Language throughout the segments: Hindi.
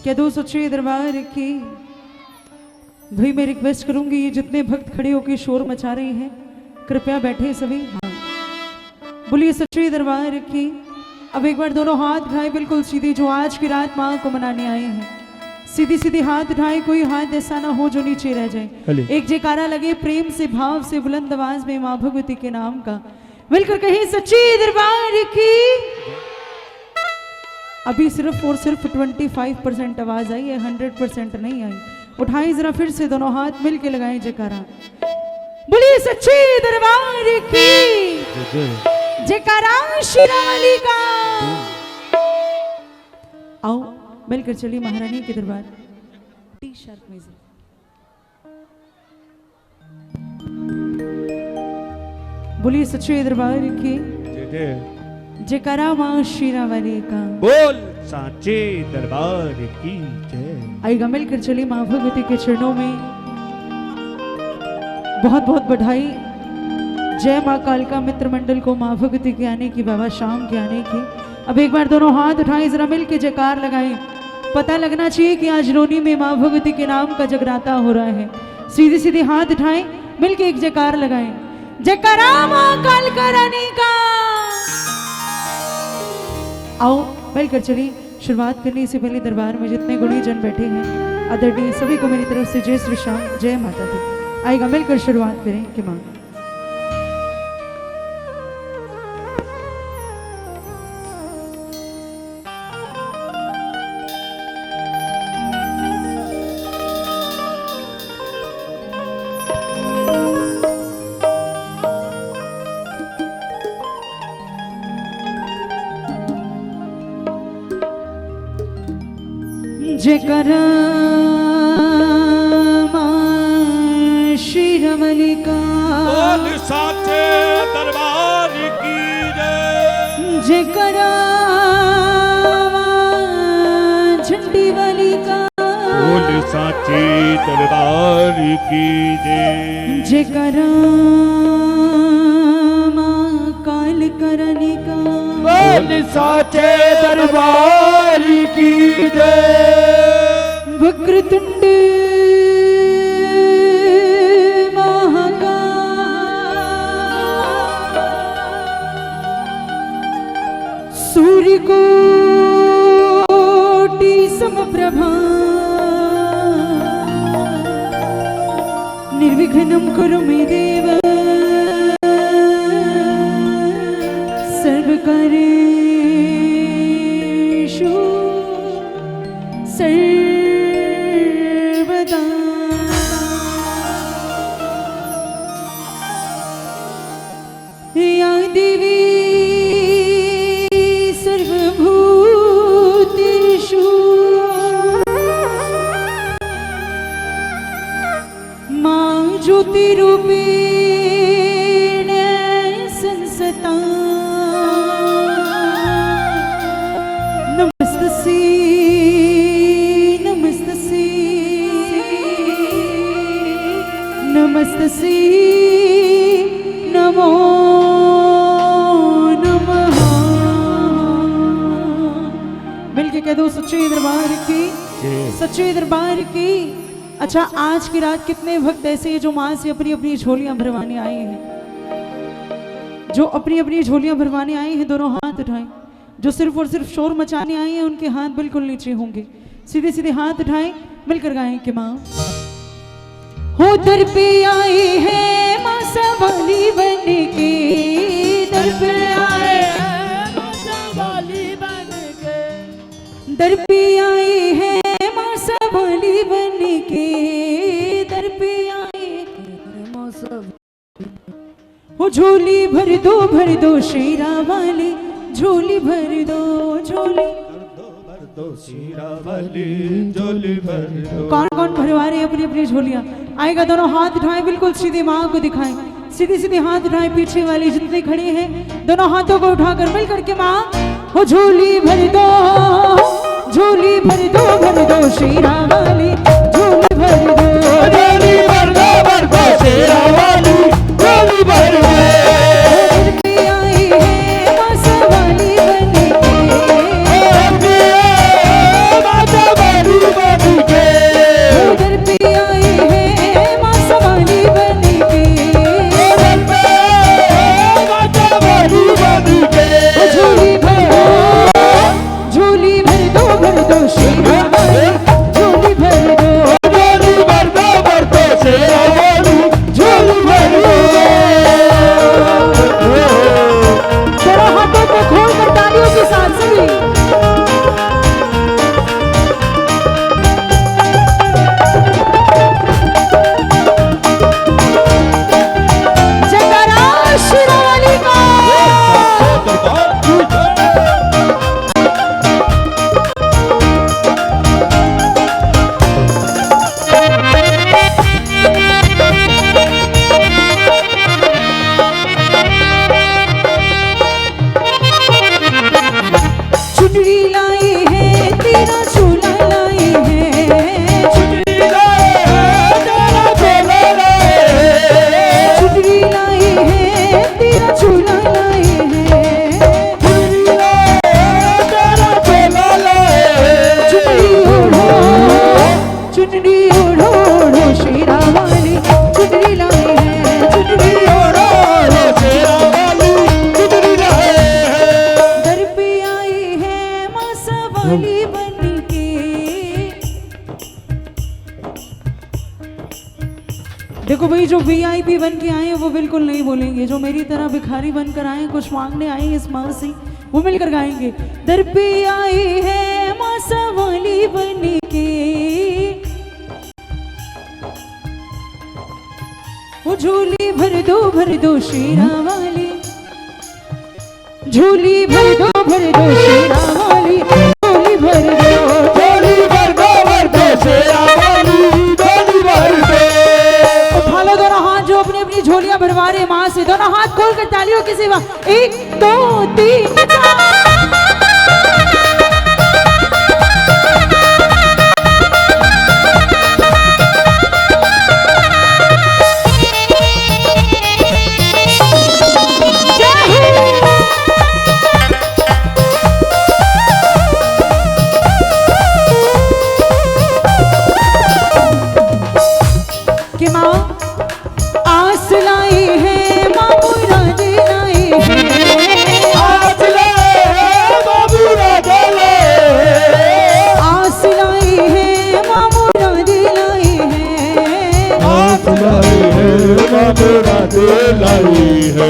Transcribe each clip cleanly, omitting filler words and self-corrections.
क्या दो सच्चे दरबार की भाई मैं रिक्वेस्ट करूंगी, ये जितने भक्त खड़े होकर शोर मचा रहे हैं कृपया बैठे सभी। हाँ बोलिए सच्चे दरबार की। अब एक बार दोनों हाथ उठाए बिल्कुल सीधे, जो आज की रात माँ को मनाने आए हैं सीधी सीधी हाथ उठाए, कोई हाथ ऐसा ना हो जो नीचे रह जाए। एक जयकारा लगे प्रेम से भाव से बुलंद आवाज में माँ भगवती के नाम का, मिलकर कहीं सच्चे दरबार की। अभी सिर्फ और सिर्फ 25% आवाज आई है, 100% नहीं आई। उठाएं जरा फिर से दोनों हाथ मिलके लगाएं जयकारा, बोलिए सच्चे दरबार की जयकारा शिराली का। आओ मिलकर चलिए महारानी के दरबार। T sharp music. बोलिए सच्चे दरबार की जयकारा मां शिरावाली का। बोल साचे दरबार की जय। आइएगा मिलकर चलिए मां भगवती के चरणों में बहुत बहुत बधाई। जय मां कालका मित्र मंडल को मां भगवती के आने की, बाबा शाम के आने की। अब एक बार दोनों हाथ उठाएं, जरा मिल के जयकार लगाएं। पता लगना चाहिए कि आज रोनी में मां भगवती के नाम का जगराता हो रहा है। सीधे सीधे हाथ उठाएं, मिल के एक जयकार लगाएं, जयकारा मां कालका रानी का। आओ मिलकर चलिए। शुरुआत करने से पहले दरबार में जितने गुणीजन बैठे हैं आदरणीय सभी को मेरी तरफ से जय श्री श्याम, जय माता दी। आइएगा मिलकर शुरुआत करें कि मां जयकारा मां शिरावाली का। बोल साचे दरबार की जय। जयकारा मां झंडी वाली का। बोल साचे दरबार की जय। जयकारा मां कालका रानी का। बोल साचे दरबार की जय। वक्रतुंड महाकाल सूर्य कोटि समप्रभा निर्विघ्नं कुरु मे देव सर्वकार्येषु सर्वदा। या देवी सर्वभूतेषु मां ज्योतिरूपेण संसता। नमस्तसे नमो नमः। मिलके कह दो सच्चे दरबार की, सच्चे दरबार की। अच्छा आज की रात कितने भक्त ऐसे हैं जो मां से अपनी अपनी झोलियां भरवाने आए हैं, जो अपनी अपनी झोलियां भरवाने आए हैं दोनों हाथ उठाएं। जो सिर्फ और सिर्फ शोर मचाने आए हैं उनके हाथ बिल्कुल नीचे होंगे। सीधे सीधे हाथ उठाएं, मिलकर गाएं कि मां हो दर पे आए हैं मां सवाली बन के। दर पे आए हैं मां सवाली बन के। दर पे आए हैं मां सवाली बन के। दर पे आए मां सवाली। हो झोली भर दो शेरा वाली, झोली भर दो झोली दो शिरावाली, झोली भर दो। कौन कौन भरवा रहे हैं अपनी अपनी झोलियां? आएगा दोनों हाथ उठाएं, बिल्कुल सीधे मां को दिखाएं। सीधे सीधे हाथ उठाएं, पीछे वाले जितने खड़े हैं दोनों हाथों को उठाकर मिल करके मां हो झोली भर दो शेरा वाली, झोली भर दो शेरा वाली, झोली भर दो। सवाली बन के। शेरा वाली झोली भर दो, झोली भर दो शेरा वाली झोली भर दो। जरा हाथों को खोल कर तालियों के साथ सभी देखो भाई, जो वीआईपी बन के आए हैं वो बिल्कुल नहीं बोलेंगे, जो मेरी तरह भिखारी बनकर आए कुछ मांगने आए इस माँ से, वो मिलकर गाएंगे। दर पे आई है माँ सवाली बन के, वो झोली भर दो शेरा वाली, झोली भर दो शेरा वाली, झोली भर दो, झोली भर दो शेरा वाली झोली भर दो। उठा लो दोनों हाथ जो अपनी अपनी झोलियां भरवा रहे माँ से, दोनों हाथ खोल कर तालियों की सेवा। 1 2 3 4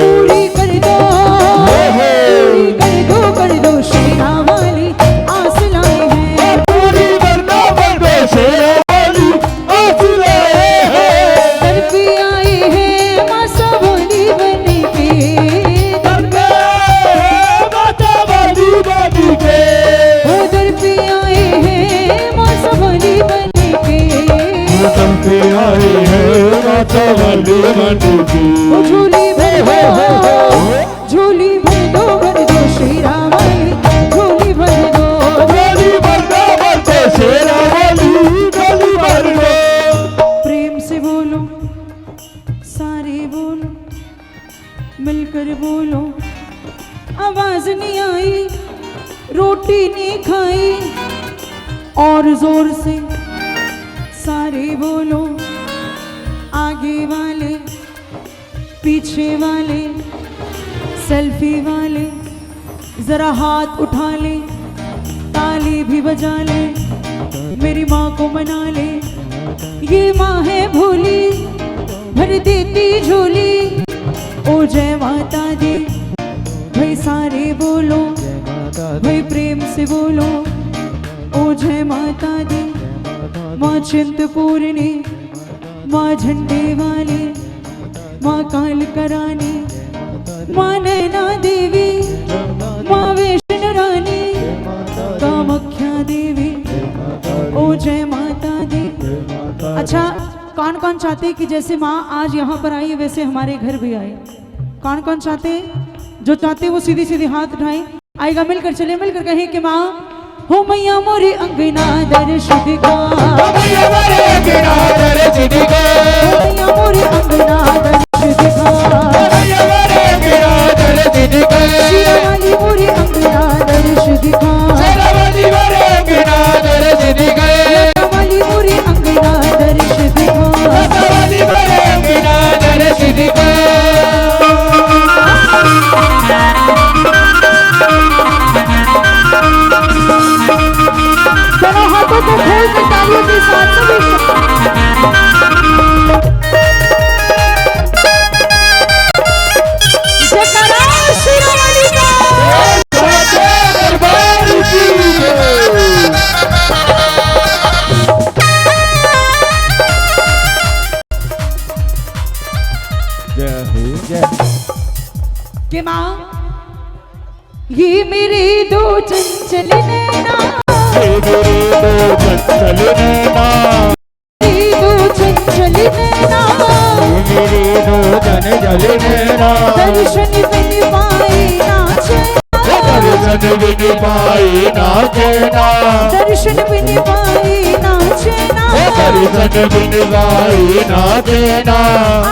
पूरी कर दो शेरा वाली आस लाई है, पूरी कर दो शेरा वाली आस लाई है। दर पे आई है माँ सवाली बन के, दर पे माँ सवाली बन के, वो दर पे आई है माँ सवाली बन के, दर पे आई है माँ सवाली बन के। वो झोली भर दो शेरा वाली, झोली भर दो, झोली भर दो शेरा वाली झोली भर दो। प्रेम से बोलो, सारे बोलो, मिलकर बोलो, आवाज नहीं आई, रोटी नहीं खाई, और जोर से सारे बोलो, आगे वाले पीछे वाले सेल्फी वाले जरा हाथ उठा ले, ताली भी बजा ले, मेरी माँ को मना ले, ये माँ है भोली भर देती झोली, ओ जय माता दी। भाई सारे बोलो, भाई प्रेम से बोलो, ओ जय माता दी। माँ चिंतपूर्णी, माँ झंडे वाली, माँ काल करानी, माँ नैना देवी, माँ वैष्णो रानी, कामाख्या देवी, ओ जय माता दी। अच्छा, कौन कौन चाहते कि जैसे माँ आज यहाँ पर आई वैसे हमारे घर भी आए? कौन कौन चाहते? जो चाहते वो सीधी सीधी हाथ उठाए, आएगा मिलकर चले, मिलकर कहें कि माँ हो मैया मोरे अंगना दर्श दिखा, मैया मोरे अंगना दर्श दिखा, मैया मोरे अंगना दर्श दिखा, मैया मोरे अंगना दर्श दिखा, शेरा वाली मोरे अंगना दर्श दिखा, शेरा वाली मोरे अंगना दर्श दिखा, लता वाली मोरे अंगना दर्श दिखा, लता वाली मोरे अंगना दर्श दिखा। दोनों हाथों को खोल के तालियों के साथ सभी जयकारा शिरोमणि का। साचे दरबार की जय। जय हो जय। कि माँ ये मेरे दो चंचल नैना, मेरे दो चंचल नैना, मेरे दो चंचल नैना, मेरे दो चंचल नैना, दर्शन बिन पाए नाचे, दर्शन बिन पाए नाचना, दर्शन बिन पाए नाचे ना, दर्शन बिन पाए नाचना।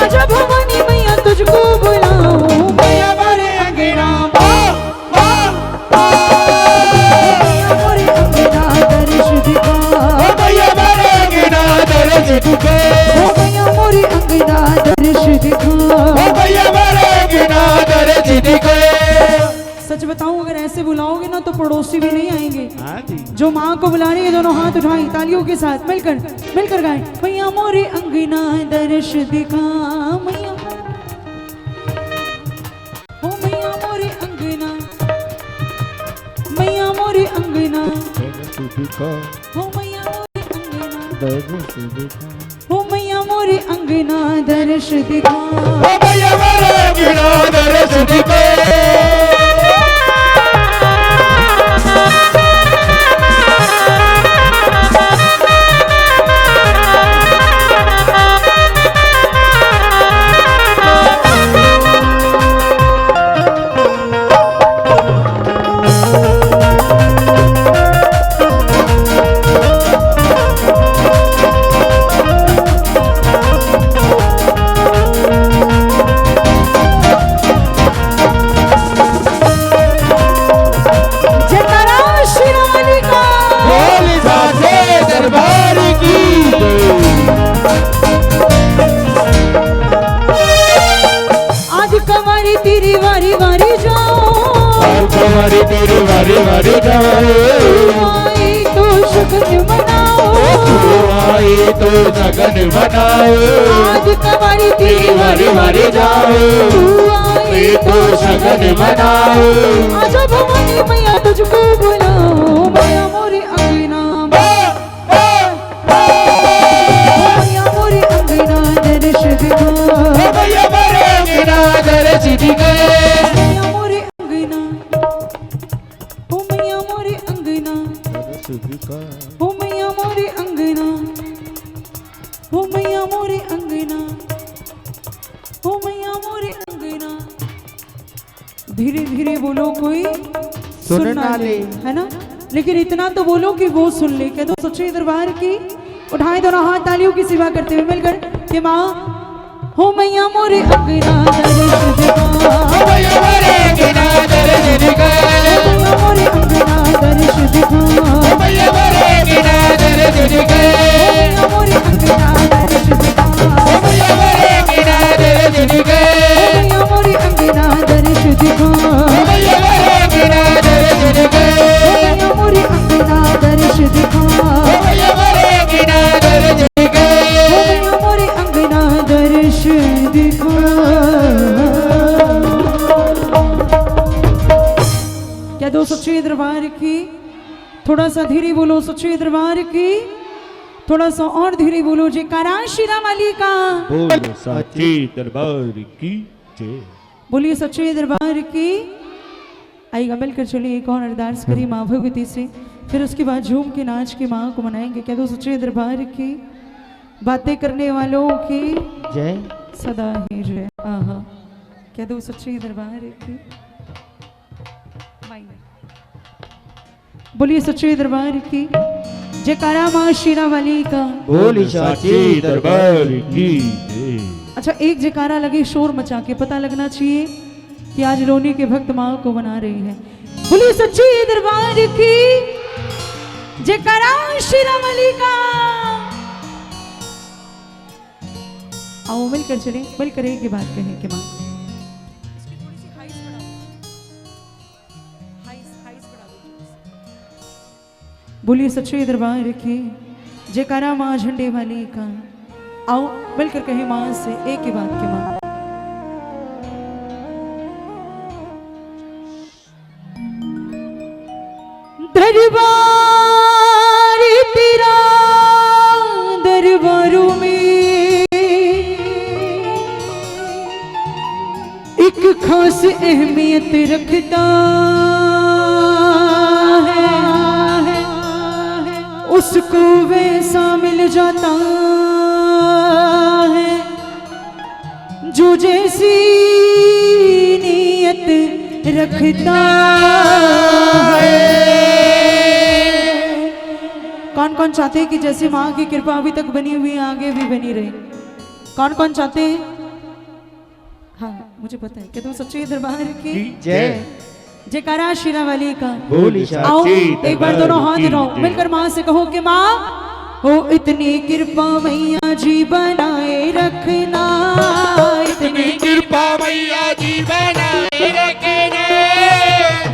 आजा भवानी मैया तुझको बुलाऊं, मैया मोरे अंगना मोरे अंगना दर्श दिखा, मैया मेरे अंगना दर्श दिखा, मैया मोरे अंगना दर्श दिखा। मैया मेरे अंगना दर्श दिखा। सच बताऊं अगर ऐसे बुलाओगे ना तो पड़ोसी भी नहीं आएंगे। हाँ जी। जो माँ को बुला रही है दोनों हाथ उठाएं तालियों के साथ मिलकर गाएं। मैया मोरे अंगना दर्श दिखा, मैया ओ मैया मोरे अंगना, मैया मोरे अंगना, दर्श दिखा, ओ मैया मोरे अंगना, दर्श दिखा, ओ मैया मोरे अंगना दर्श दिखा। मैया मेरे अंगना दर्श दिखा। जयकारा शिरोमणि का। बोल साचे दरबार की आज कवारी तेरी वारी वारी जाओ, तुम्हारी तेरी वारी वारी जाए, आई तो शुक्र मनाओ, आई तो सगन बनाओ। आज कवारी तेरी वारी वारी जाओ, आई तो सगन बनाओ। आजा भवानी मैया तुझको बुलाओ, मैया मोरे अंगना, मैया मोरे अंगना दर्श दिखा, मैया मेरे अंगना दर्श दिखा, मैया मोरे अंगना, ओ मैया मोरे अंगना, दर्श दिखा, ओ मैया मोरे अंगना, ओ मैया मोरे अंगना, ओ मैया मोरे अंगना। धीरे धीरे बोलो कोई सुन ना ले, है ना, लेकिन इतना तो बोलो कि वो सुन ले। कह दो सच्चे दरबार की। उठाए दोनों हाथ तालियों की सेवा करते हुए मिलकर कि माँ हो मैया मोरे अंगना दर्श दिखा, मैया मेरे अंगना दर्श दिखा, मैया मोरे अंगना दर्श दिखा, मैया मेरे अंगना दर्श दिखा, मैया मोरे अंगना दर्श दिखा, मैया मेरे अंगना दर्श दिखा, मैया मोरे अंगना दर्श दिखा, मैया मेरे अंगना दर्श दिखा, मैया मोरे अंगना दर्श दिखा, मैया मेरे अंगना दर्श दिखा, मैया मोरे अंगना दर्श दिखा। क्या दो सच्चे दरबार की। थोड़ा सा धीरे बोलो सच्चे दरबार की, थोड़ा सा और धीरे बोलो जयकारा शिरोमणि का। बोल साचे दरबार की जय। बोलिए सच्चे दरबार की। आइएगा मिलकर चलिए एक और अरदास करी माँ भगवती से, फिर उसके बाद झूम के नाच के माँ को मनाएंगे। कह दो सच्चे दरबार की। बातें करने वालों की जय। सदा ही जय। आहा, कह दो सच्चे दरबार की। बोलिए सच्चे दरबार की। जयकारा माँ शिरोमणि का। बोल साचे दरबार की जय। अच्छा, एक जयकारा लगे शोर मचा के, पता लगना चाहिए कि आज रोनी के भक्त माँ को बना रही है। बोलिए सच्चे दरबार की। जयकारा शिरोमणि का। आओ मिलकर चले, मिलकर एक ही बात कहें कि माँ बोलिए सच्चे दरबार की जयकारा माँ झंडे वाली का। आओ मिलकर कहे माँ से एक ही बात के माँ। दरबार तेरा दरबारों में एक खास अहमियत रखता है, उसको वैसा मिल जाता है जो जैसी नीयत रखता है। कौन कौन चाहते हैं कि जैसे माँ की कृपा अभी तक बनी हुई आगे भी बनी रहे? कौन कौन चाहते हैं? हाँ मुझे पता है कि तुम सच्चे दरबार की जय। जयकारा शीरा वाली का। बोली आओ एक बार दोनों हाथ उठाओ मिलकर माँ से कहो कि माँ हो इतनी कृपा मैया जी बनाए रखना, इतनी कृपा मैया जी बनाए रखना।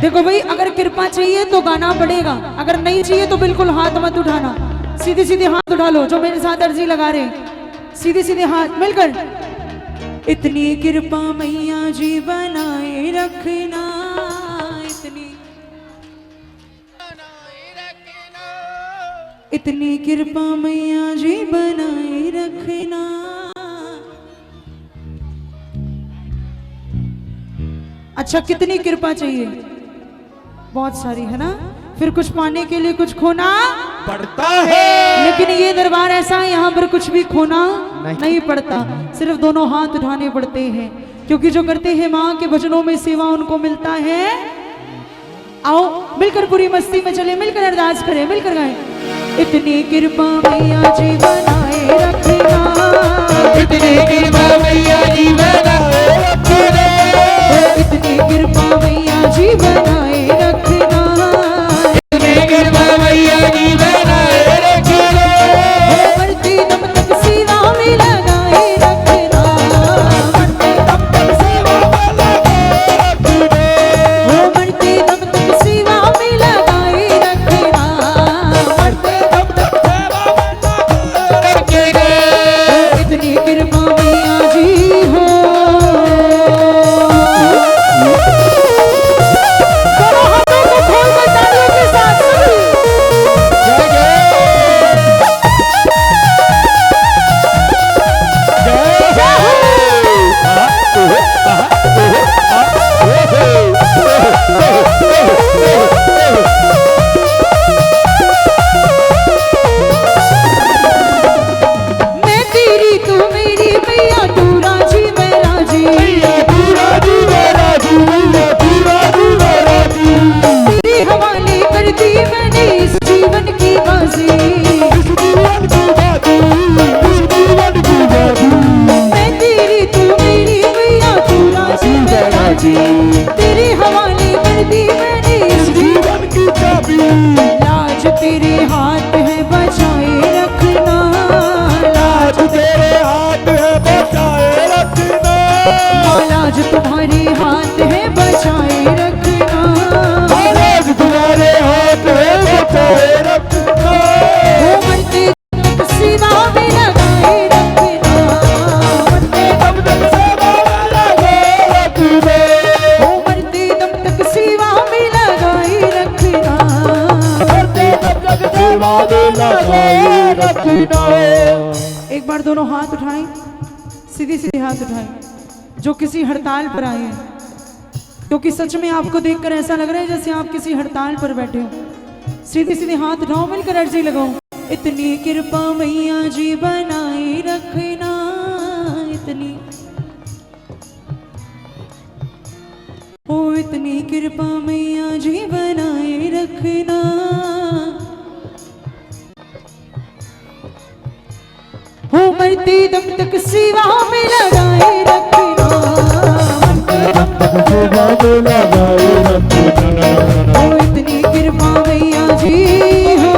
देखो भाई अगर कृपा चाहिए तो गाना पड़ेगा, अगर नहीं चाहिए तो बिल्कुल हाथ मत उठाना, सीधे सीधे हाथ उठा लो। जो मेरे साथ अर्जी लगा रहे सीधे सीधे हाथ मिलकर। इतनी कृपा मैया जी बनाए रखना, इतनी कृपा मैया जी बनाए रखना। अच्छा कितनी कृपा चाहिए? बहुत सारी है ना। फिर कुछ पाने के लिए कुछ खोना पड़ता है, लेकिन ये दरबार ऐसा है यहाँ पर कुछ भी खोना नहीं पड़ता, सिर्फ दोनों हाथ उठाने पड़ते हैं, क्योंकि जो करते हैं माँ के भजनों में सेवा उनको मिलता है। आओ मिलकर पूरी मस्ती में चले, मिलकर अरदास करें, मिलकर गाएं। इतनी कृपा मैया जी बनाए रखना, इतनी कृपा मैया जी बनाए रखना, इतनी कृपा मैया जी बनाए रखना, इतनी कृपा मैया जी बनाए रखना। मरते दम तक सेवा में लगाए रखना, मरते दम तक सेवा में लगाए रखना, मरते दम तक सेवा में लगाए रखना, मरते दम तक रखना। इतनी कृपा मैया जी हो। दोनों हाथों को खोलकर तालियों के साथ सभी मैं तेरी तू मेरी मैया तू राजी मैं राजी, तेरे हवाले कर दी मैंने इस जीवन की बाजी। मैं तेरी तू मेरी मैया तू राजी मैं राजी, तेरे हवाले कर दी मैंने इस जीवन की चाबी। लाज तेरे हाथ है बचाए रखना, लाज तेरे हाथ है बचाए रखना, लाज तुम्हारे हाथ है बचाए रखना, आज तुम्हारे हाथ है बचाए रखना। वो मरते तक सेवा में लगाए रखना, मरते तब तक सेवा में लगाए रखना, वो मरते दम तक सेवा में लगाए रखना। करते तब तक सेवा में लगाए रखना। एक बार दोनों हाथ उठाएं, सीधे सीधे हाथ उठाएं जो किसी हड़ताल पर आए हैं, क्योंकि सच में आपको देखकर ऐसा लग रहा है जैसे आप किसी हड़ताल पर बैठे हो। सीधे सीधे हाथ उठाओ, मिलकर अर्जी लगाओ। इतनी कृपा मैया जी बनाए रखना, इतनी ओ इतनी कृपा मैया जी बनाए रखना। हो मरते दम तक सेवा में लगाए रखना, मरते दम तक सेवा में लगाए रखना। हो इतनी कृपा मैया जी हो।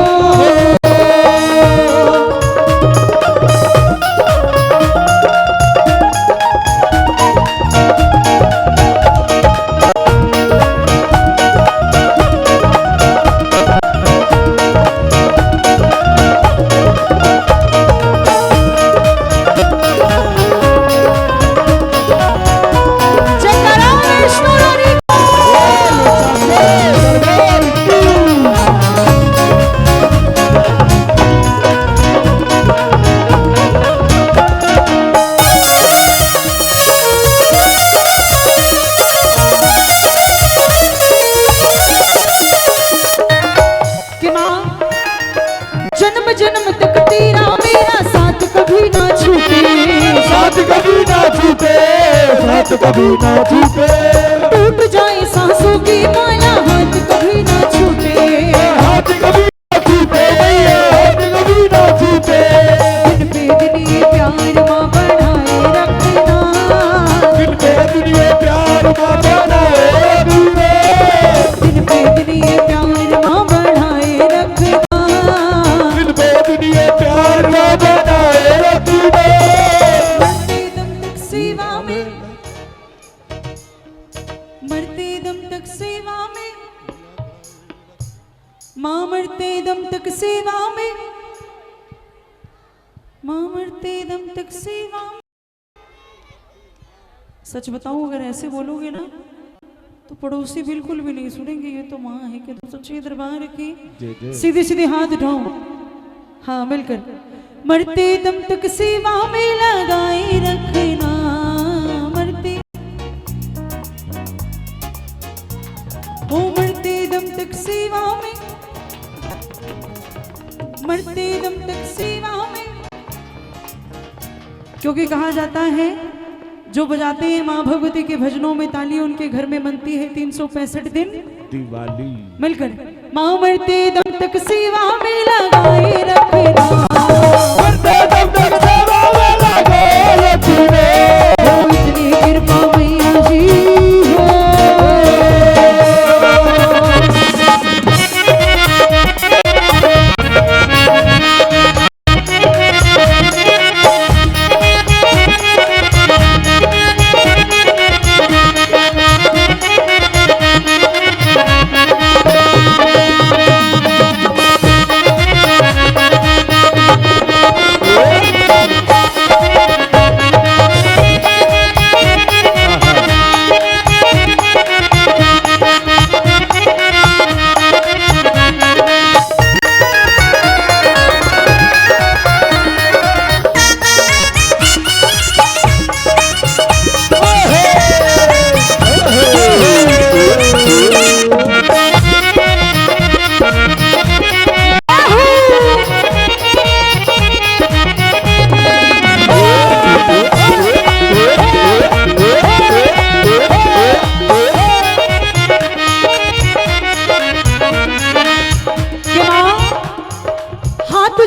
हाथ कभी ना छूटे, टूट जाए सांसों की माला हाथ कभी ना छूटे, हाथ कभी ना छूटे भैया, हाथ कभी ना छूटे। दिन पे दिन ये प्यार माँ बढ़ाए रखना, दिन पे दिन ये प्यार माँ बनाए रखना, दिन पे दिन ये प्यार माँ बढ़ाए रखना, दिन पे दिन ये प्यार माँ बनाए रखना। मरते दम तक सेवा में, मरते दम तक सेवा में, माँ मरते दम तक सेवा में, माँ मरते दम तक सेवा में। सच बताऊं अगर ऐसे बोलोगे ना तो पड़ोसी बिल्कुल भी नहीं सुनेंगे, ये तो माँ है कि तो सच्चे दरबार की। सीधे सीधे हाथ उठाओ, हाँ मिलकर। मरते दम तक सेवा में लगाए रखना, मरते ओ मरते दम तक सेवा में, मरते दम तक सेवा में। क्योंकि कहा जाता है जो बजाते हैं माँ भगवती के भजनों में ताली, उनके घर में मनती है 365 दिन दिवाली। मिलकर। माँ मरते दम तक सेवा में लगाए रखना, मरते दम तक सेवा में लगाए रखना, ओ इतनी कृपा मैया जी है।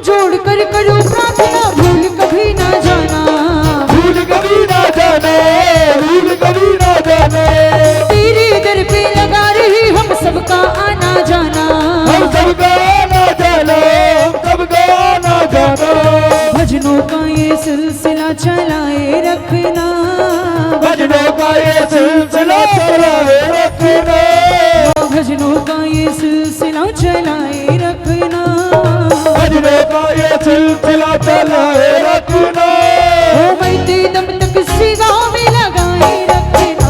जोड़ कर करो प्रार्थना, भूल कभी ना जाना, भूल कभी ना जाने, भूल कभी ना जाने। तेरे दर पे लगा रही हम सबका आना जाना, हम सबका आना जाना, हम सबका आना जाना। भजनों का ये सिलसिला चलाए रखना, भजनों का ये सिलसिला चलाए रखना, भजनों का ये सिलसिला चलाए रखना, भजनों का ये सिलसिला चलाए रखना। ओ मरते दम तक सेवा में लगाए रखना,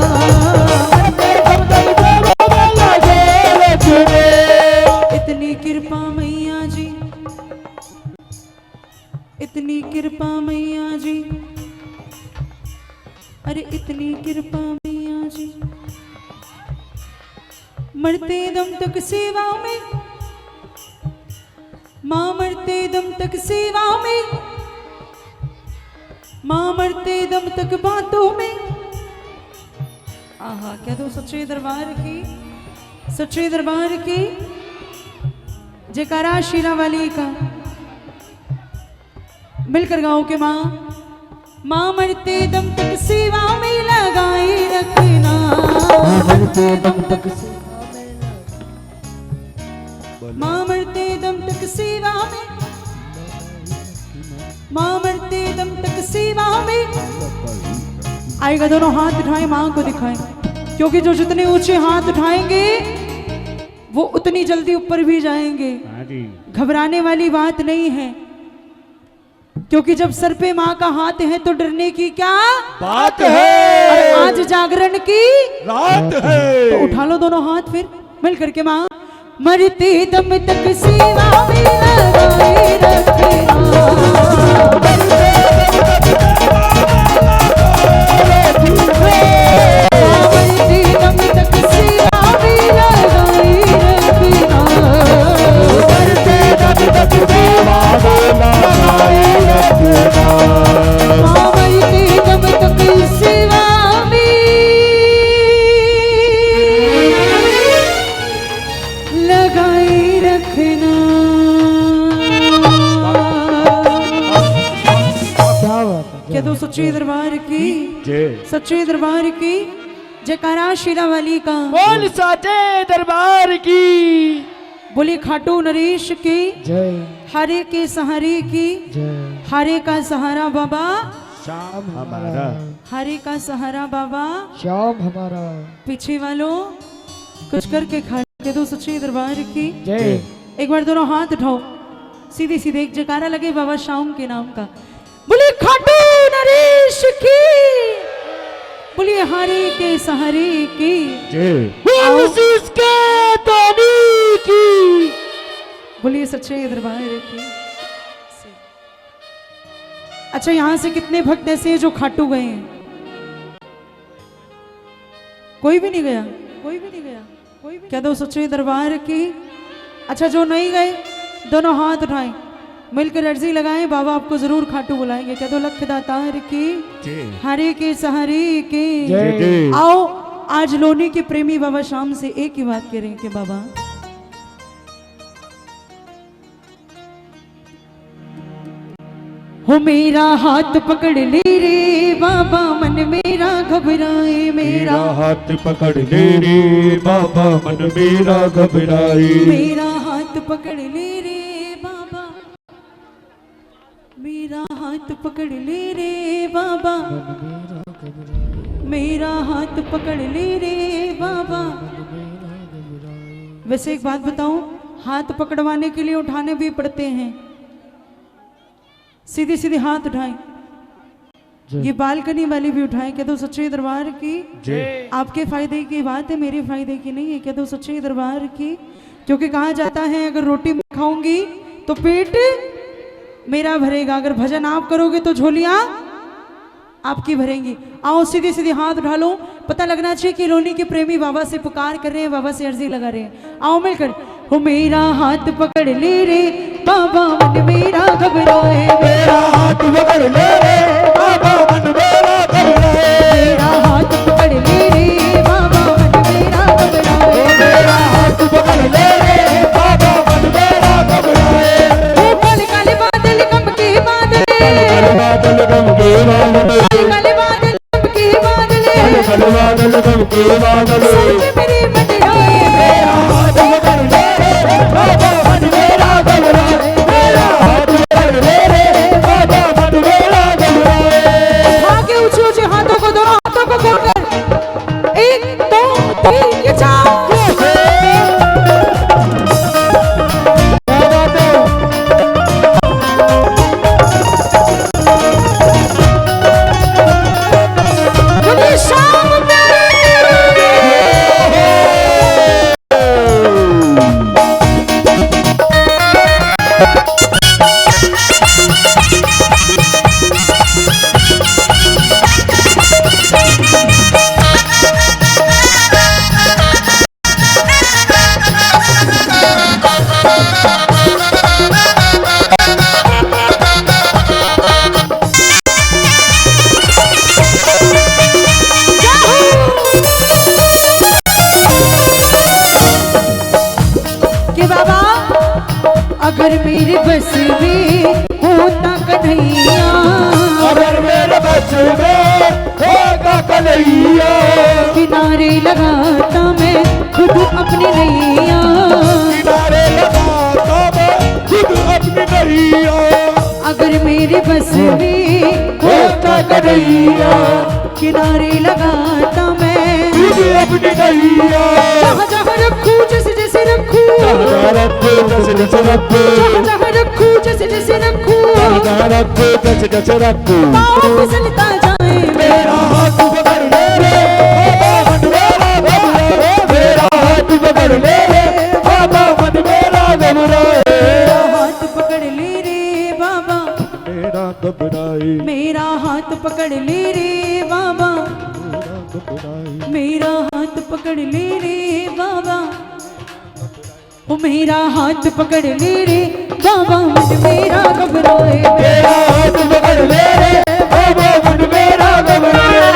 दम तक सेवा में लगाए रखना। इतनी कृपा मैया जी, इतनी कृपा मैया जी, अरे इतनी कृपा मैया जी। मरते दम तक सेवा में, माँ मरते दम तक सेवा में, माँ मरते दम तक बातों में। आहा क्या दो सच्चे दरबार की, सच्चे दरबार की जयकारा शीरा वाली का। मिलकर गाओ के माँ, माँ मरते दम तक सेवा में लगाए रखना, मरते दम तक माँ मरते दम तक सेवा में, माँ मरते दम तक सेवा में। आएगा दोनों हाथ उठाए माँ को दिखाएं, क्योंकि जो जितने ऊंचे हाथ उठाएंगे वो उतनी जल्दी ऊपर भी जाएंगे। घबराने वाली बात नहीं है, क्योंकि जब सर पे माँ का हाथ है तो डरने की क्या बात है। और आज जागरण की रात है। तो उठा लो दोनों हाथ फिर मिल करके माँ। मरते दम तक सेवा में लगाए रखना, मरते दम तक सेवा में लगाए रखना, मरते दम तक सेवा में लगाए रखना, मरते दम तक सेवा में सच्चे दरबार की जय। सच्चे दरबार की जयकारा शीला वाली का। बोल साचे दरबार की बोली खाटू नरेश की जय। हरे के सहारे की जय। हरे का सहारा बाबा शाम हमारा हरे का सहारा बाबा श्याम हमारा। पीछे वालों कुछ करके खा के दो सच्चे दरबार की जय। एक बार दोनों हाथ उठाओ सीधे सीधे एक जयकारा लगे बाबा श्याम के नाम का। बोले खाटू नरेश की बोलिए हरे के सहारे की जय। बोल जिसके दानी की बोलिए सच्चे दरबार की। अच्छा यहां से कितने भक्त ऐसे हैं जो खाटू गए हैं? कोई भी नहीं गया कोई भी नहीं गया कोई भी क्या दो सच्चे दरबार की। अच्छा जो नहीं गए दोनों हाथ उठाएं मिलकर अर्जी लगाएं बाबा आपको जरूर खाटू बुलाएंगे। क्या दो लख दातार की जय। हरे के सहारे की जय। जय। आओ आज लोनी के प्रेमी बाबा शाम से एक ही बात कह रहे हैं कि बाबा हो मेरा हाथ पकड़ ले रे बाबा मन मेरा घबराए मेरा मेरा हाथ पकड़ ले रे बाबा मन मेरा घबराए। मेरा हाथ पकड़ ले रे बाबा मेरा हाथ पकड़ ले रे बाबा मेरा हाथ पकड़ ले रे बाबा। वैसे एक बात बताऊं हाथ पकड़वाने के लिए उठाने भी पड़ते हैं। सीधे सीधे हाथ उठाएं ये बालकनी वाली भी उठाएं। कह दो सच्चे दरबार की जय। आपके फायदे की बात है मेरे फायदे की नहीं है। कह दो सच्चे दरबार की क्योंकि कहा जाता है अगर रोटी मैं खाऊंगी तो पेट मेरा भरेगा अगर भजन आप करोगे तो झोलियां आपकी भरेंगी। आओ सीधे सीधे हाथ उठा लो पता लगना चाहिए कि लोनी के प्रेमी बाबा से पुकार कर रहे हैं बाबा से अर्जी लगा रहे हैं। आओ मिलकर हो मेरा हाथ पकड़ ले रे बाबा मन मेरा घबराए मेरा हाथ पकड़ ले रे बाबा मन मेरा घबराए। मेरा हाथ पकड़ ले रे बाबा मन मेरा घबराए। मेरा हाथ पकड़ ले रे बाबा मन मेरा घबराए। ओ काले काले बादल गम के बादल बादल गम के बादल काले बादल गम के बादल बादल गम के बादल सच मेरे मंडराए मेरा हाथ पकड़ ले रे बाबा मन मेरा घबराए। मेरा हाथ पकड़ ले रे बाबा मन मेरा घबराए। आगे ऊंचे ऊंचे हाथों को दोनों हाथों को खोलकर 1 2 3 ये जाओ। बोलिए शाम कि बाबा अगर मेरे बस में होता कन्हैया अगर मेरे बस में होगा कन्हैया किनारे लगाता मैं खुद अपनी नैया। किनारे लगाता मैं खुद अपनी नैया। अगर मेरे बस में होता कन्हैया किनारे लगाता मैं खुद अपनी नैया। जहाँ जहाँ रखूं जैसे जैसे रखूं जहाँ रखो जैसे जैसे रखो जहाँ जहाँ रखूं जैसे जैसे रखूं जहाँ रखो जैसे जैसे रखो पाँव फिसलता जाए मेरा हाथ पकड़ ले रे बाबा मन मेरा घबराए। मेरा हाथ पकड़ ले रे बाबा मन मेरा घबराए। मेरा हाथ पकड़ ले रे बाबा मेरा घबराए। मेरा हाथ पकड़ ले रे बाबा घबराए। मेरा हाथ पकड़ ले रे बाबा ओ मेरा हाथ पकड़ ले रे बाबा मन मेरा घबराए। मेरा हाथ पकड़ ले रे बाबा मन मेरा घबराए।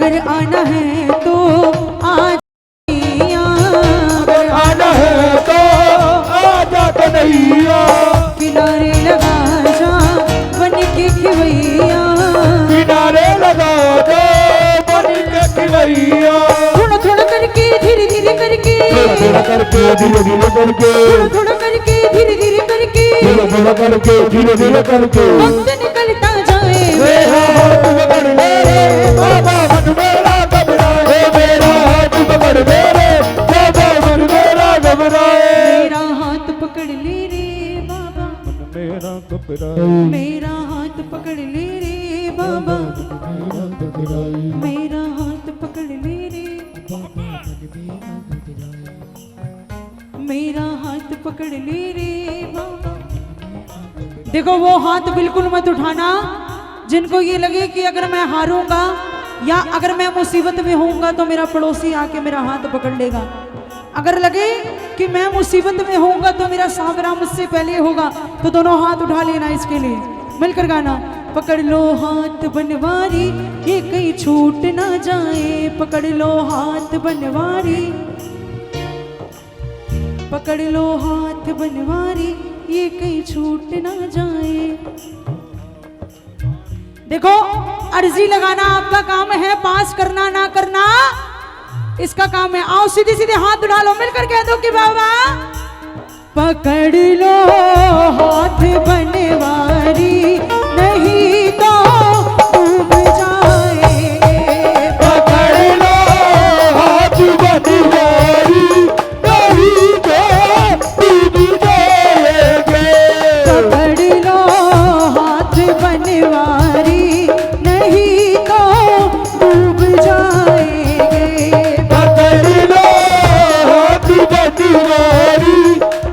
अगर आना है तो आज अगर आना है तो आजा कन्हैया, किनारे लगा जा बन के खिवैया, किनारे लगा दो बन के खिवैया, थोड़ा थोड़ा करके धीरे धीरे करके, थोड़ा थोड़ा करके धीरे धीरे करके, थोड़ा थोड़ा करके धीरे धीरे करके, थोड़ा थोड़ा करके धीरे धीरे करके वक्त निकलता जाए। मेरा हाथ पकड़ ले रे बाबा मन मेरा घबराए, मेरा हाथ पकड़ ले रे बाबा मन मेरा घबराए, मेरा हाथ पकड़ ले रे बाबा, मेरा घबराए, मेरा हाथ पकड़ ले रे बाबा, मेरा हाथ पकड़ ले रे, मेरा हाथ पकड़ ले रे बाबा। देखो वो हाथ बिल्कुल मत उठाना जिनको ये लगे कि अगर मैं हारूंगा या अगर मैं मुसीबत में होऊंगा तो मेरा पड़ोसी आके मेरा हाथ पकड़ लेगा। अगर लगे कि मैं मुसीबत में होऊंगा तो मेरा सावरा मुझसे पहले होगा, तो दोनों हाथ उठा लेना। इसके लिए मिलकर गाना, पकड़ लो हाथ बनवारी ये कहीं छूट ना जाए, पकड़ लो हाथ बनवारी, पकड़ लो हाथ बनवारी ये कहीं छूट ना जाए। देखो अर्जी लगाना आपका काम है, पास करना ना करना इसका काम है। आओ सीधे सीधे हाथ उठा लो, मिलकर कह दो कि बाबा पकड़ लो हाथ बनवारी नहीं तो डूब जाएंगे, पकड़ लो हाथ बनवारी नहीं तो डूब जाएंगे, पकड़ लो हाथ बनवारी नहीं तो डूब जाएंगे, पकड़ लो हाथ बनवारी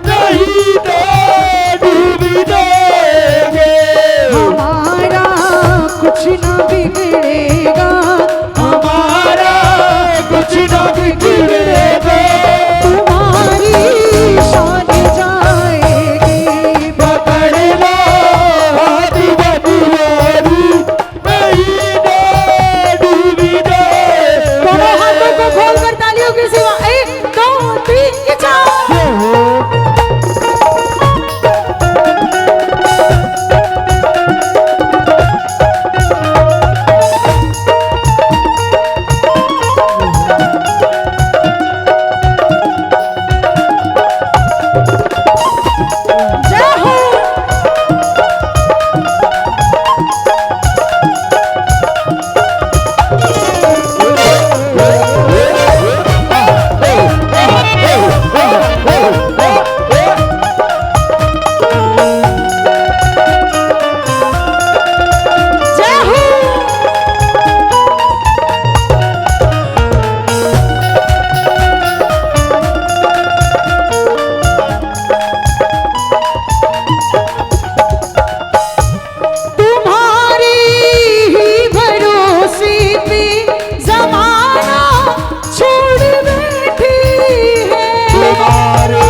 नहीं तो डूब जाएंगे, हमारा कुछ ना बिगड़ेगा, हमारा कुछ न बिगड़ेगा, तुम्हारी शान जाएगी, पकड़ लो हाथ बनवारी नहीं तो डूब जाएंगे। दोनों हाथों को खोलकर तालियों की सिवा 1 2 3 4। जय हो। जय हो। तुम्हारी ही भरोसे पे जमाना छोड़ बैठी है, तुम्हारे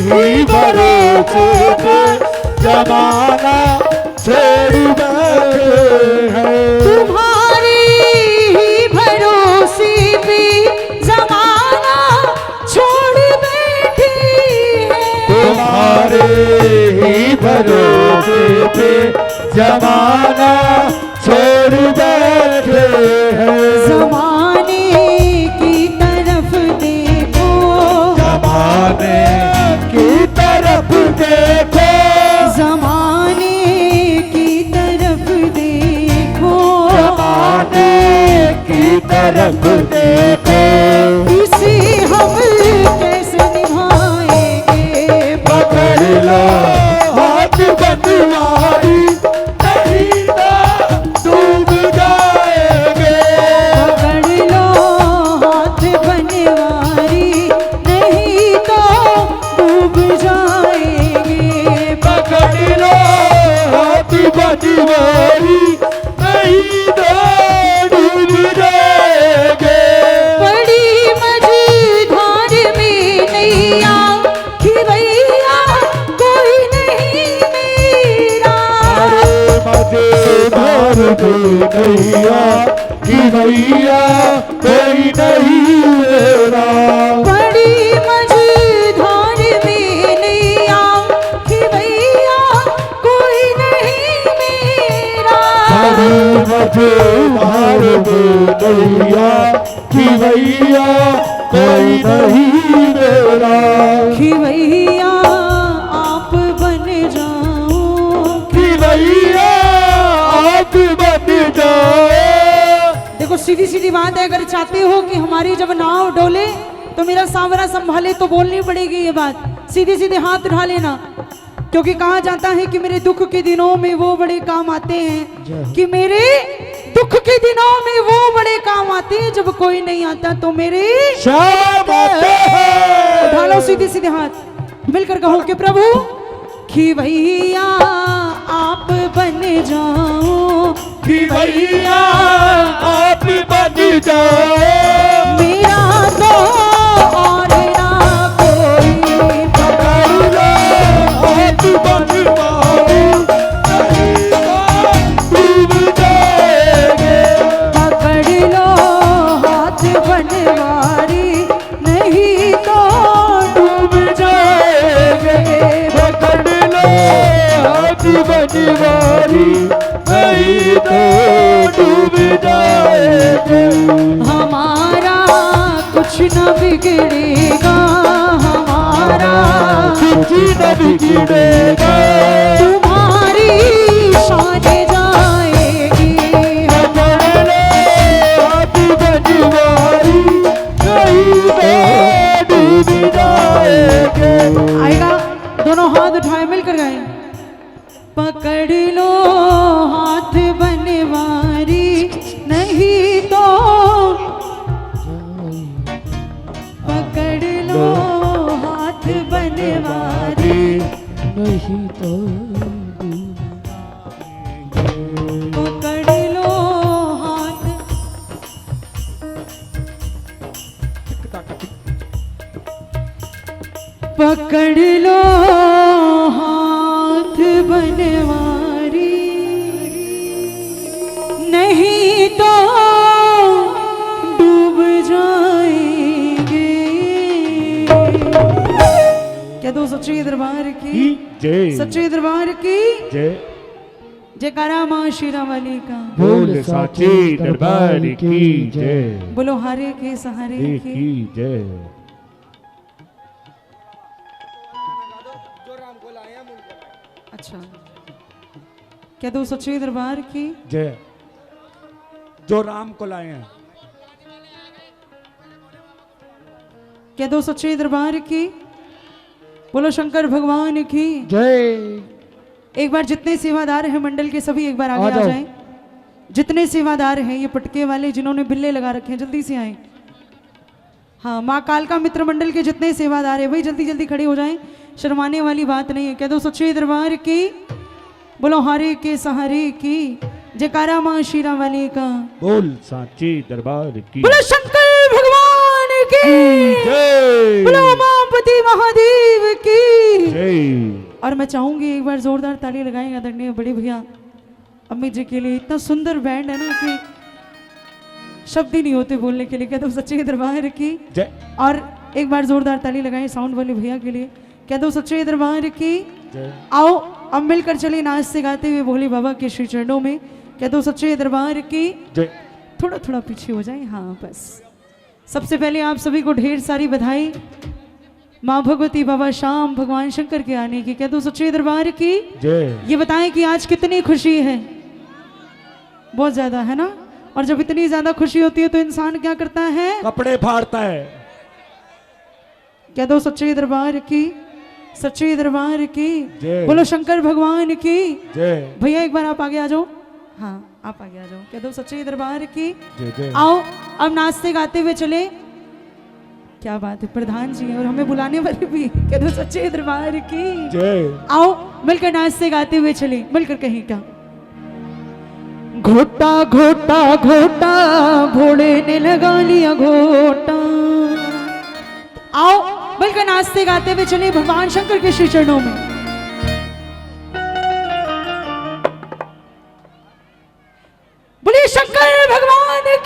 ही भरोसे पे जमाना छोड़ बैठे हैं, तुम्हारी ही भरोसे पे जमाना छोड़ बैठी है, तुम्हारे ही भरोसे पे जमाना छोड़ बैठे हैं, जमाने की तरफ देखो, जमाने की तरफ देखो, जमाने की तरफ देखो, जमाने की तरफ देखो, इसे हम कैसे निभाएंगे, पकड़ लो हाथ बनवारी नहीं तो डूब जाएंगे, पकड़ लो हाथ बनवारी नहीं तो डूब जाएंगे, पकड़ लो हाथ बनवारी नहीं तो डूब जाएंगे, बड़ी मझधार में नैया खिवैया कोई नहीं मेरा, मजेदार नैया कि भैया कोई नहीं मेरा। बड़ी मझधार में नैया कि भैया कोई नहीं मेरा। बड़ी मझधार में नैया कि भैया कोई नहीं मेरा। कि भैया आप बन जाओ। कि भैया आप बन जाओ। देखो सीधी सीधी बात है, अगर चाहते हो कि हमारी जब नाव डोले तो मेरा सांवरा संभाले तो बोलनी पड़ेगी ये बात। सीधे सीधे हाथ उठा लेना, क्योंकि कहा जाता है कि मेरे दुख के दिनों में वो बड़े काम आते हैं, कि मेरे दुख के दिनों में वो बड़े काम आते हैं, जब कोई नहीं आता तो मेरे शाम आते हैं। उठा लो सीधे सीधे हाथ, मिलकर कहो कि प्रभु कि भैया आप बन जाओ। कि भैया आप बन जाओ। मेरा तो और ना कोई पकड़ लो हाथ बन जाओ, नहीं तो डूब जाएंगे। पकड़ लो हाथ बनवारी, नहीं तो डूब जाएंगे। पकड़ लो हाथ बनवारी, नहीं तो डूब जाएंगे। हमारा कुछ न बिगड़ेगा, हमारा कुछ न बिगड़ेगा। तुम्हारी शान जाएगी। पकड़ लो हाथ बनवारी, नहीं तो डूब जाएंगे। आएगा, दोनों हाथ उठाए मिलकर गाएं। पकड़ लो हाथ बनवारी, नहीं तो पकड़ लो हाथ बनवारी, नहीं तो पकड़ लो हाथ। पकड़ लो हाथ बनवारी, नहीं तो डूब जाएंगे। क्या दो सच्चे दरबार की जय सच्चे दरबार की जय। जयकारा माँ शीरा वाली का। बोल साचे दरबार की जय। बोलो हारे के सहारे की। की जय। अच्छा, क्या दो सच्चे दरबार की जय। जो राम को लाए हैं। क्या दो सच्चे दरबार की। बोलो शंकर भगवान की। जय। एक बार जितने सेवादार हैं मंडल के सभी एक बार आगे आ आ जाओ। जाएं। जितने सेवादार हैं ये पटके वाले जिन्होंने बिल्ले लगा रखे हैं जल्दी से आए। हाँ, माँ कालका मित्र मंडल के जितने सेवादार हैं वही जल्दी जल्दी खड़े हो जाएं, शर्माने वाली बात नहीं है। कह दो सच्चे दरबार की। बोलो हारे के सहारे की। जयकारा माँ शीरा वाली का। बोल साचे दरबार की बोलो शंकर भगवान की। जय। बोलो उमापति महादेव की। जय। और मैं चाहूंगी एक बार जोरदार ताली लगाएंगे आदरणीय बड़े भैया अम्मी जी के लिए। इतना सुंदर बैंड है ना कि शब्द ही नहीं होते बोलने के लिए। कह दो सच्चे दरबार की जय। और एक बार जोरदार ताली लगाएं साउंड वाले भैया के लिए। कह दो सच्चे दरबार की जय। आओ अब मिलकर चले नाच से गाते हुए भोले बाबा के श्री चरणों में। कह दो सच्चे दरबार की जय। थोड़ा थोड़ा पीछे हो जाए। हाँ बस। सबसे पहले आप सभी को ढेर सारी बधाई माँ भगवती बाबा श्याम भगवान शंकर के आने की। कह दो सच्चे दरबार की जय। ये बताएं कि आज कितनी खुशी है। बहुत ज्यादा है ना। और जब इतनी ज्यादा खुशी होती है तो इंसान क्या करता है, कपड़े फाड़ता है। कह दो सच्चे दरबार की सच्चे दरबार की। जय। बोलो शंकर भगवान की जय। भैया एक बार आप आगे आ जाओ। हाँ आप आगे आ जाओ। कह दो सच्चे दरबार की। जय जय। आओ अब नाचते गाते हुए चले। क्या बात है, प्रधान जी हैं और हमें बुलाने वाले भी। कह दो सच्चे दरबार की जय। आओ मिलकर नाचते गाते हुए चले। मिलकर कहीं क्या घोटा घोटा घोटा भोले ने लगा लिया घोटा। आओ मिलकर नाचते गाते हुए चले भगवान शंकर के श्री चरणों में। बोलिए शंकर भगवान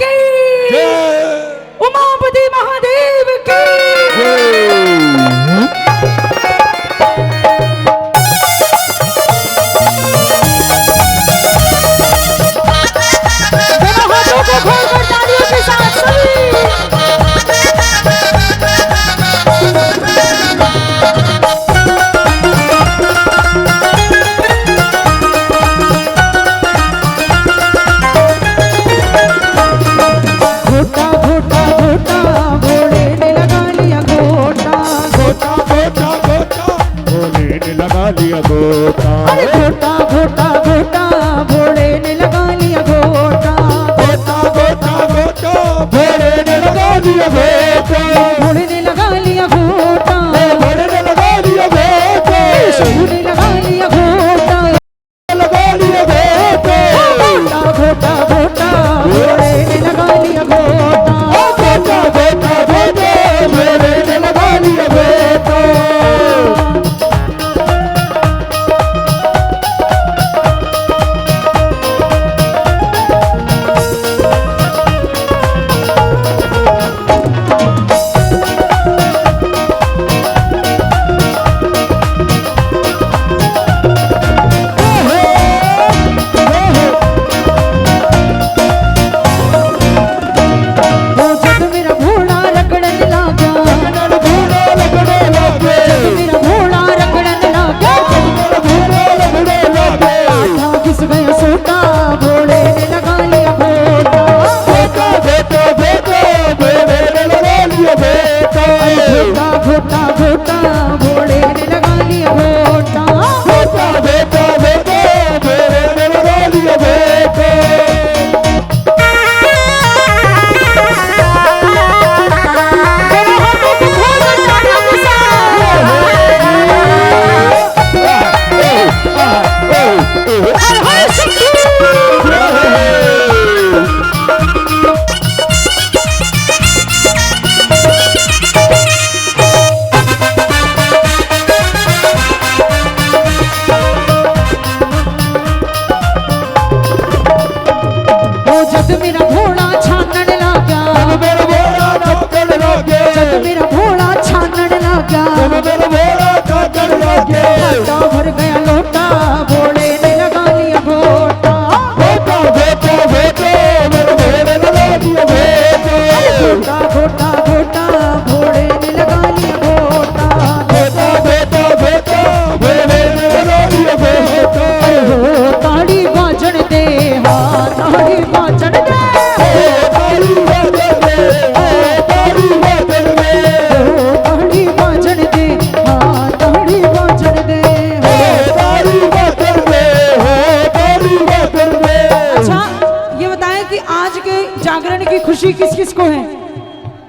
खुशी किस किस को है?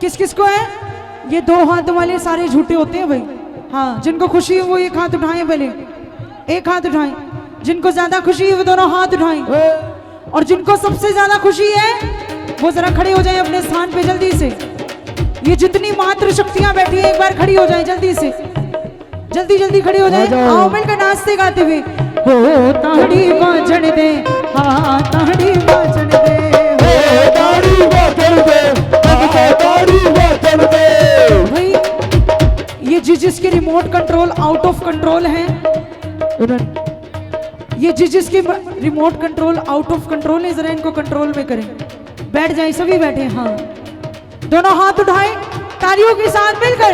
किस किस को है? ये दो हाथ वाले सारे झूठे होते हैं भाई। हाँ, जिनको खुशी है वो एक हाथ उठाएं, पहले एक हाथ उठाएं। जिनको ज्यादा खुशी है वो दोनों हाथ उठाएं। और जिनको सबसे ज्यादा खुशी है वो जरा खड़े हो जाए अपने स्थान पे जल्दी से। ये जितनी मात्र शक्तियां बैठी है एक बार खड़ी हो जाए जल्दी से, जल्दी जल्दी खड़ी हो जाए। आओ मिलकर नाचते गाते हुए, हो ताड़ी बाजन दे, हाँ ताड़ी बाजन दे, हो ताड़ी बाजन दे, हाँ ताड़ी बाजन दे। भाई ये जिसके remote control out of control है, ये जिसके remote control out of control है, जरा इनको कंट्रोल में करें। बैठ जाए, सभी बैठे। हाँ, दोनों हाथ उठाएं तालियों के साथ मिलकर।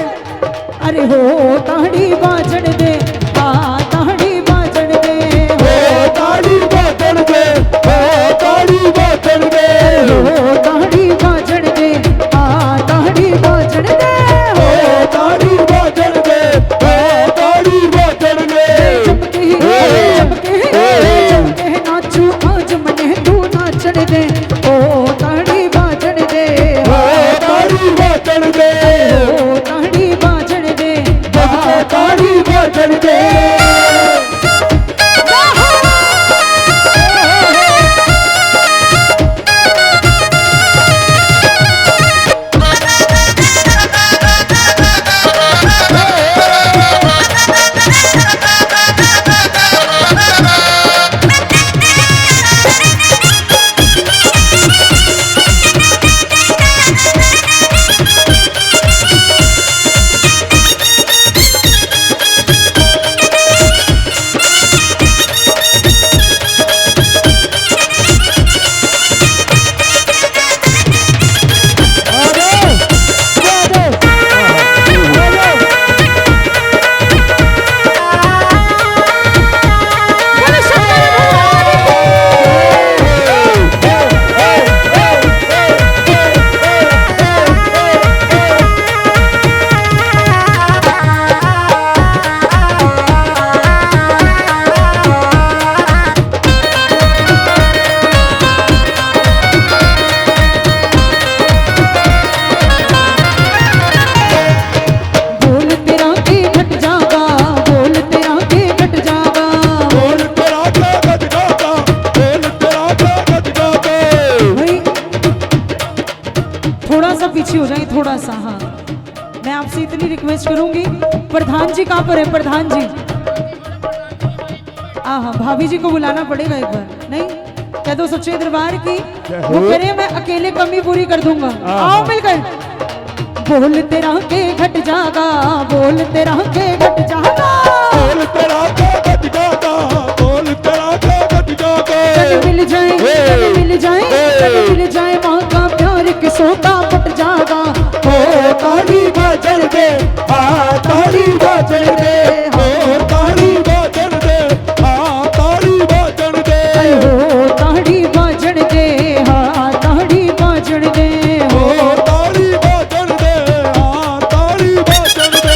अरे हो ताड़ी बाजन दे, हाँ ताड़ी बाजन दे, हो ताड़ी बाजन दे, हाँ ताड़ी बाजन दे, हो ताड़ी बाजन दे, हाँ ताड़ी बाजन दे, हो ताड़ी बाजन दे, हाँ ताड़ी बाजन दे। चमके नाचू आज मने तू नाचन दे, ओ ताड़ी बाजन दे, हो ताड़ी बाजन दे, ओ ताड़ी बाजन दे, हाँ ताड़ी बाजन दे। पीछे हो जाए थोड़ा सा। हाँ, मैं आपसे इतनी रिक्वेस्ट करूंगी। प्रधान जी कहाँ पर है? प्रधान जी, हाँ, भाभी जी को बुलाना पड़ेगा एक बार। नहीं कह दो सच्चे दरबार की, वो करे मैं अकेले कमी पूरी कर दूंगा। आओ मिलकर। बोल तेरा के घट जागा, बोल तेरा के घट जागा, बोल तेरा के घट जागा, बोल तेरा के घट जागा। कल मिल जाए, कल मिल जाए, कल मिल जाए माँ का प्यार किसों का पट जागा। हो ताड़ी बाजन दे, हाँ ताड़ी बाजन दे, हो ताड़ी बाजन दे, हाँ ताड़ी बाजन दे, हो ताड़ी बाजन दे, हाँ ताड़ी बाजन दे, हो ताड़ी बाजन दे, हाँ ताड़ी बाजन दे।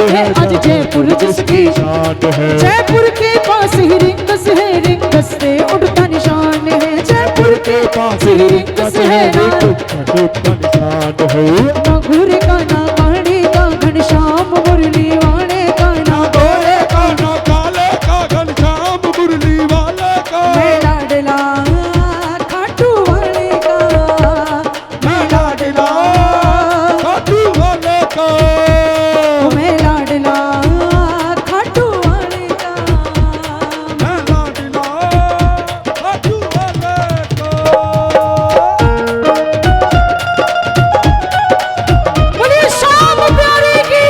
है आज जयपुर जिसकी शान है। जयपुर के पास ही रिंगस है, रिंगस से उड़ता निशान है। जयपुर के पास ही रिंगस है, उड़ता निशान है। मघुर का ना काढ़ी का घनश्याम मुरली वाले का ना गोरे का ना काले का घनश्याम मुरली वाले का। मैं लाडला खाटू वाले का, मैं लाडला खाटू वाले का। मैं लाडला खाटू वाले का। मैं लाडला खाटू वाले का। बोलिए श्याम प्यारे की।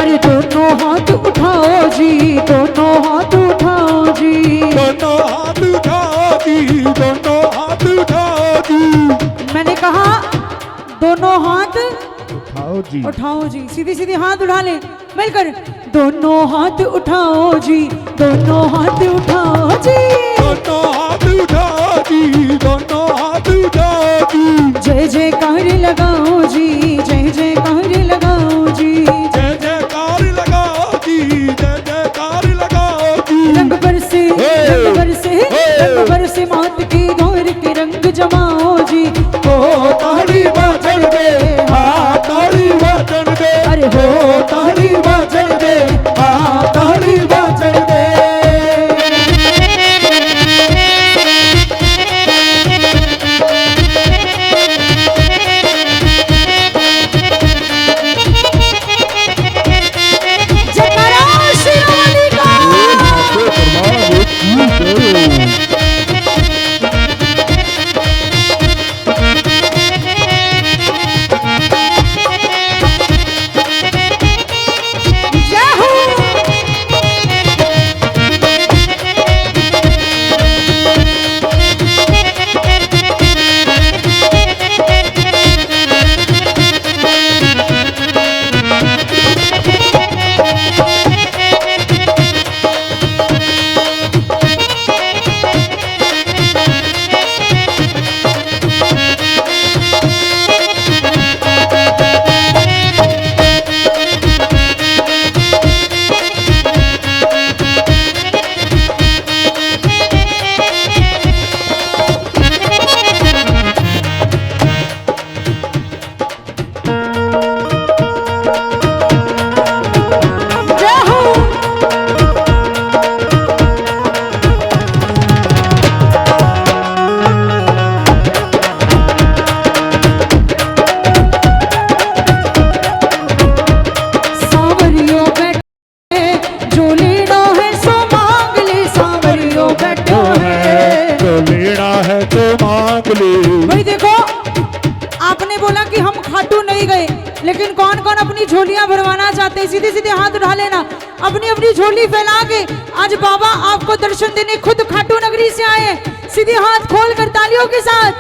अरे दोनों हाथ उठाओ जी, दोनों हाथ उठाओ जी। दोनों हाथ उठाओ जी, दोनों हाथ उठाओ जी। मैंने कहा दोनों हाथ उठाओ जी। उठाओ जी, सीधी सीधी हाथ उठा ले मिलकर। दोनों हाथ उठाओ जी, दोनों हाथ उठाओ जी। दोनों हाथ उठाओ जी, दोनों हाथ उठाओ जी। जय जयकार लगाओ जी, जय जयकार लगाओ जी। जय जयकार लगाओ जी, जय जयकार लगाओ जी। रंग बरसे, रंग बरसे, रंग बरसे मात की गौर के रंग जमाओ जी। हो ताली बाजन दे, हाँ ताली बाजन दे। अरे हो ताली बाजन दे, हाँ ताली बाजन दे। जयकारा श्री रामाली का। जय हो। जय हो। सांवरियों बैठे जो लेना है सो मांग ले, सांवरियों बैठो है। तो लेना है तो मांग ले। भाई देखो, आपने बोला कि हम खाटू नहीं गए, लेकिन कौन कौन अपनी झोलियां भरवाना चाहते हैं सीधे सीधे हाथ उठा लेना। अपनी अपनी झोली फैला के आज बाबा आपको दर्शन देने खुद खाटू नगरी से आए हैं। सीधे हाथ खोल कर तालियों के साथ।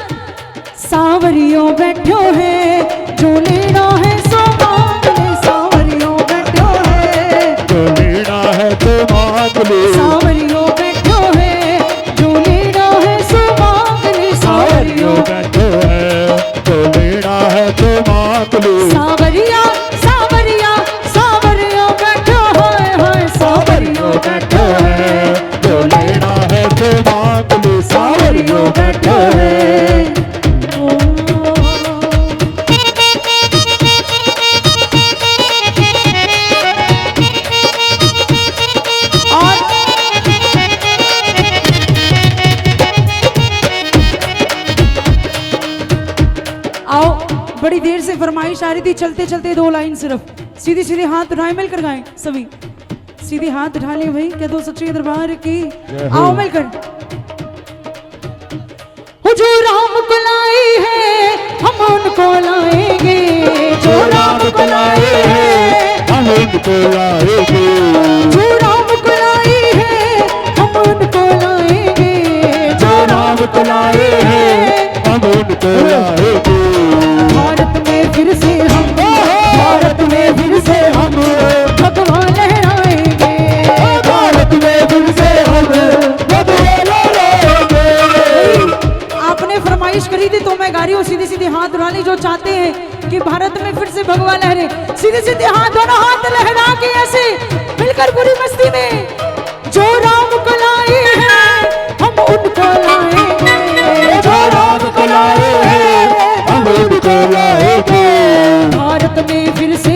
सांवरियों बैठो है जो लेना है सो मांग ले, सांवरियों बैठो है। तो लेना है तो मांग ले। सांवरियों बैठो है जो लेना है सो मांग ले, सावरियों सांवरियों बैठो है, तो लेना है तो मांग ले। सावरिया सावरिया सावरियों बैठो है, सावरियों बैठो है। तो लेना है तो मांग ले। सावरियों बैठो है। आओ, बड़ी देर से फरमाइश आ रही थी, चलते चलते 2 लाइन सिर्फ। सीधी सीधी हाथ उठाए मिलकर गाएं सभी। सीधे हाथ उठा लिए भाई, कह दो सच्चे दरबार की। आओ मिलकर। हुजूर राम को लाए हैं हम उनको लाएंगे, जो राम को लाए हैं हम उनको लाएंगे। जो राम को लाए हैं हम उनको लाएंगे, जो राम को लाए हैं हम उनको लाएंगे। सीधे सीधे हाथ, दोनों हाथ लहरा के ऐसे मिलकर पूरी मस्ती में, जो राम को लाए हैं हम उनको लाएंगे, जो राम को लाए हैं हम उनको लाएंगे। भारत में फिर से